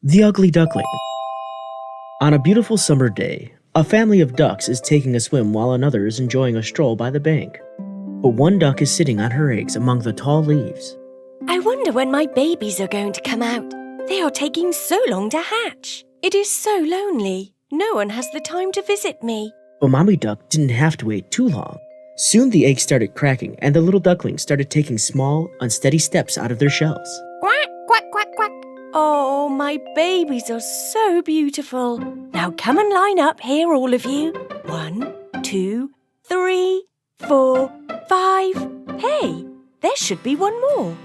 The Ugly Duckling. On a beautiful summer day, a family of ducks is taking a swim while another is enjoying a stroll by the bank. But one duck is sitting on her eggs among the tall leaves. I wonder when my babies are going to come out. They are taking so long to hatch. It is so lonely. No one has the time to visit me. But Mommy Duck didn't have to wait too long. Soon the eggs started cracking and the little ducklings started taking small, unsteady steps out of their shells. Quack, quack, quack, quack. Oh, my babies are so beautiful. Now come and line up here, all of you. 1, 2, 3, 4, 5. Hey, there should be one more.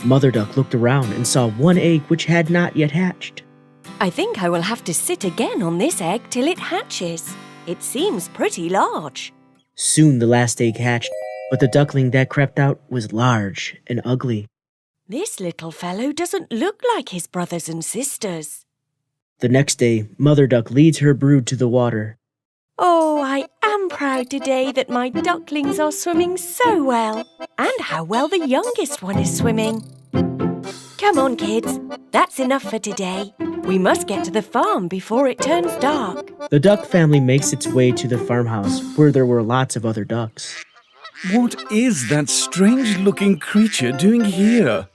Mother Duck looked around and saw one egg which had not yet hatched. I think I will have to sit again on this egg till it hatches. It seems pretty large. Soon the last egg hatched, but the duckling that crept out was large and ugly. This little fellow doesn't look like his brothers and sisters. The next day, Mother Duck leads her brood to the water. Oh, I am proud today that my ducklings are swimming so well, and how well the youngest one is swimming. Come on, kids. That's enough for today. We must get to the farm before it turns dark. The duck family makes its way to the farmhouse where there were lots of other ducks. What is that strange-looking creature doing here?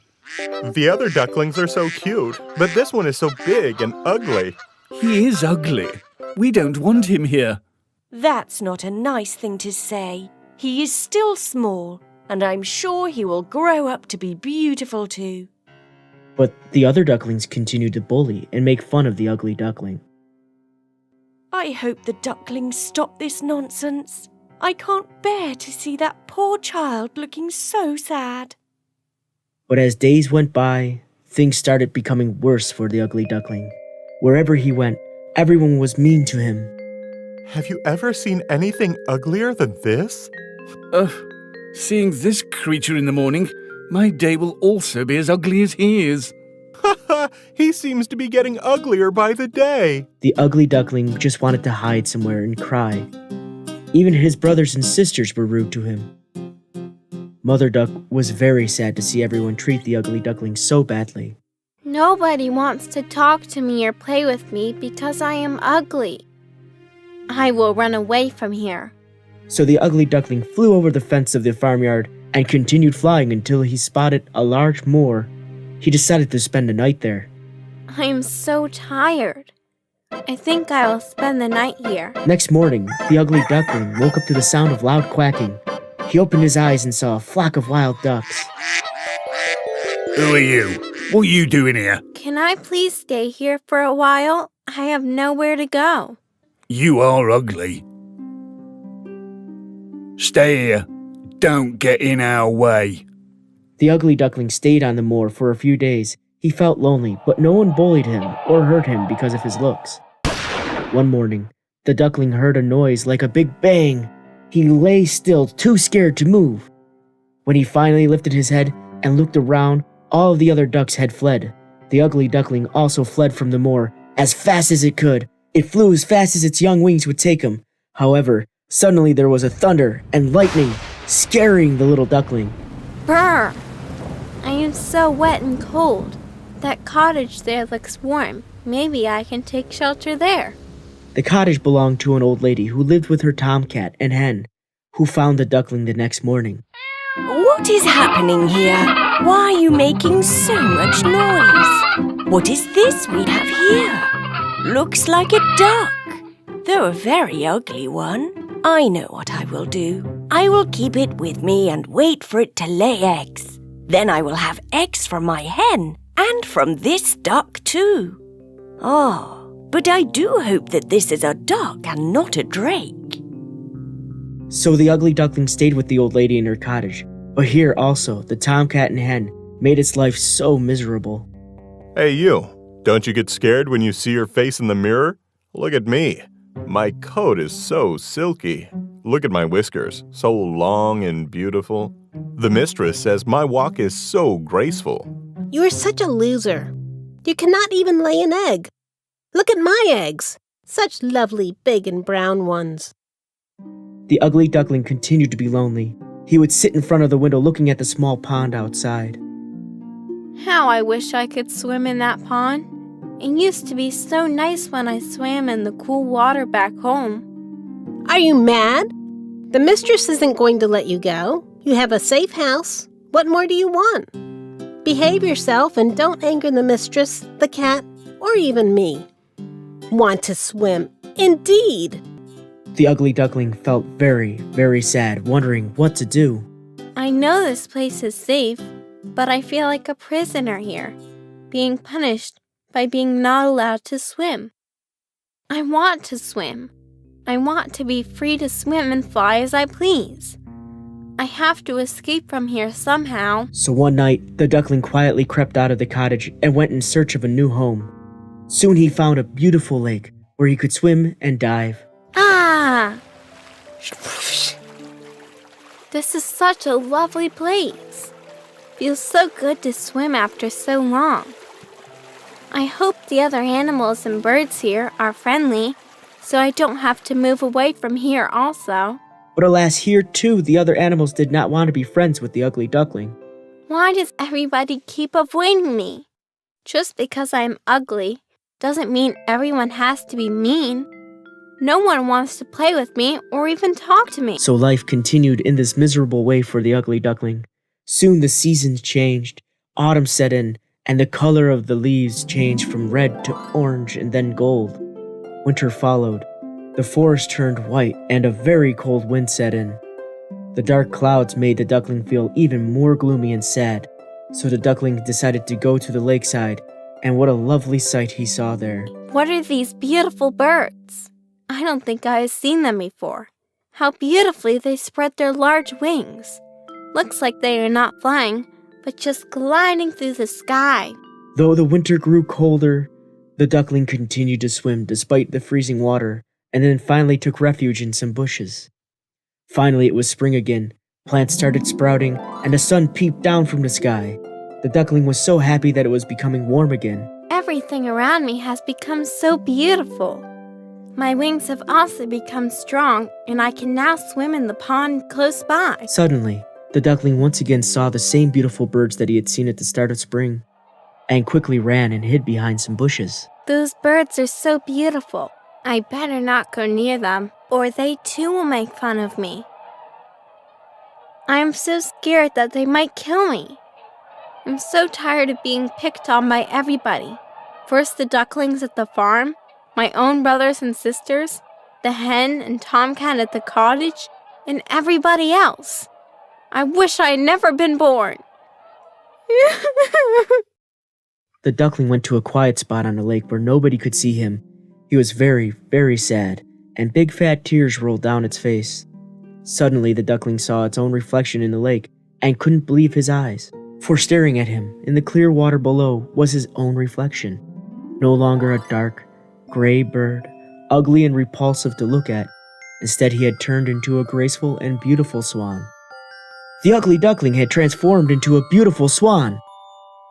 The other ducklings are so cute, but this one is so big and ugly. He is ugly. We don't want him here. That's not a nice thing to say. He is still small, and I'm sure he will grow up to be beautiful too. But the other ducklings continued to bully and make fun of the ugly duckling. I hope the ducklings stop this nonsense. I can't bear to see that poor child looking so sad. But as days went by, things started becoming worse for the ugly duckling. Wherever he went, everyone was mean to him. Have you ever seen anything uglier than this? Seeing this creature in the morning, my day will also be as ugly as he is. He seems to be getting uglier by the day. The ugly duckling just wanted to hide somewhere and cry. Even his brothers and sisters were rude to him. Mother Duck was very sad to see everyone treat the ugly duckling so badly. Nobody wants to talk to me or play with me because I am ugly. I will run away from here. So the ugly duckling flew over the fence of the farmyard and continued flying until he spotted a large moor. He decided to spend the night there. I am so tired. I think I will spend the night here. Next morning, the ugly duckling woke up to the sound of loud quacking. He opened his eyes and saw a flock of wild ducks. Who are you? What are you doing here? Can I please stay here for a while? I have nowhere to go. You are ugly. Stay here. Don't get in our way. The ugly duckling stayed on the moor for a few days. He felt lonely, but no one bullied him or hurt him because of his looks. One morning, the duckling heard a noise like a big bang. He lay still, too scared to move. When he finally lifted his head and looked around, all of the other ducks had fled. The ugly duckling also fled from the moor as fast as it could. It flew as fast as its young wings would take him. However, suddenly there was a thunder and lightning, scaring the little duckling. Brr! I am so wet and cold. That cottage there looks warm. Maybe I can take shelter there. The cottage belonged to an old lady who lived with her tomcat and hen, who found the duckling the next morning. What is happening here? Why are you making so much noise? What is this we have here? Looks like a duck, though a very ugly one. I know what I will do. I will keep it with me and wait for it to lay eggs. Then I will have eggs from my hen and from this duck too. But I do hope that this is a duck and not a drake. So the ugly duckling stayed with the old lady in her cottage, but here also the tomcat and hen made its life so miserable. Hey you, don't you get scared when you see your face in the mirror? Look at me. My coat is so silky. Look at my whiskers, so long and beautiful. The mistress says my walk is so graceful. You are such a loser. You cannot even lay an egg. Look at my eggs. Such lovely big and brown ones. The ugly duckling continued to be lonely. He would sit in front of the window looking at the small pond outside. How I wish I could swim in that pond. It used to be so nice when I swam in the cool water back home. Are you mad? The mistress isn't going to let you go. You have a safe house. What more do you want? Behave yourself and don't anger the mistress, the cat, or even me. Want to swim? Indeed! The ugly duckling felt very, very sad, wondering what to do. I know this place is safe, but I feel like a prisoner here, being punished by being not allowed to swim. I want to swim. I want to be free to swim and fly as I please. I have to escape from here somehow. So one night, the duckling quietly crept out of the cottage and went in search of a new home. Soon he found a beautiful lake where he could swim and dive. Ah! This is such a lovely place. Feels so good to swim after so long. I hope the other animals and birds here are friendly, so I don't have to move away from here also. But alas, here too, the other animals did not want to be friends with the ugly duckling. Why does everybody keep avoiding me? Just because I'm ugly doesn't mean everyone has to be mean. No one wants to play with me or even talk to me. So life continued in this miserable way for the ugly duckling. Soon the seasons changed, autumn set in, and the color of the leaves changed from red to orange and then gold. Winter followed. The forest turned white, and a very cold wind set in. The dark clouds made the duckling feel even more gloomy and sad, so the duckling decided to go to the lakeside, and what a lovely sight he saw there. What are these beautiful birds? I don't think I have seen them before. How beautifully they spread their large wings. Looks like they are not flying, but just gliding through the sky. Though the winter grew colder, the duckling continued to swim despite the freezing water, and then finally took refuge in some bushes. Finally, it was spring again. Plants started sprouting, and the sun peeped down from the sky. The duckling was so happy that it was becoming warm again. Everything around me has become so beautiful. My wings have also become strong, and I can now swim in the pond close by. Suddenly, the duckling once again saw the same beautiful birds that he had seen at the start of spring, and quickly ran and hid behind some bushes. Those birds are so beautiful. I better not go near them, or they too will make fun of me. I am so scared that they might kill me. I'm so tired of being picked on by everybody. First the ducklings at the farm, my own brothers and sisters, the hen and tomcat at the cottage, and everybody else. I wish I had never been born. The duckling went to a quiet spot on the lake where nobody could see him. He was very, very sad, and big fat tears rolled down its face. Suddenly, the duckling saw its own reflection in the lake and couldn't believe his eyes. For staring at him in the clear water below was his own reflection. No longer a dark, gray bird, ugly and repulsive to look at. Instead, he had turned into a graceful and beautiful swan. The ugly duckling had transformed into a beautiful swan.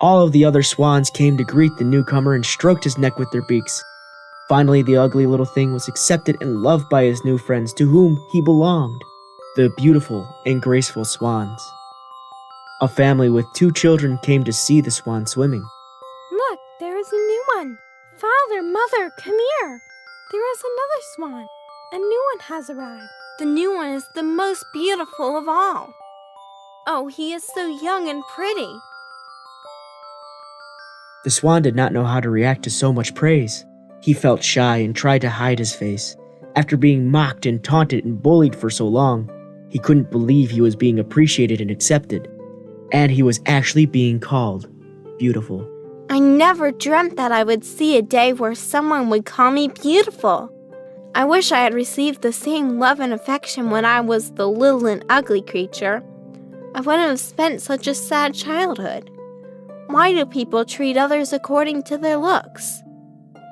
All of the other swans came to greet the newcomer and stroked his neck with their beaks. Finally, the ugly little thing was accepted and loved by his new friends to whom he belonged, the beautiful and graceful swans. A family with 2 children came to see the swan swimming. Look, there is a new one. Father, mother, come here. There is another swan. A new one has arrived. The new one is the most beautiful of all. Oh, he is so young and pretty. The swan did not know how to react to so much praise. He felt shy and tried to hide his face. After being mocked and taunted and bullied for so long, he couldn't believe he was being appreciated and accepted. And he was actually being called beautiful. I never dreamt that I would see a day where someone would call me beautiful. I wish I had received the same love and affection when I was the little and ugly creature. I wouldn't have spent such a sad childhood. Why do people treat others according to their looks?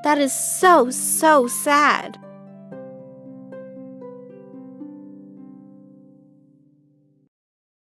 That is so, so sad.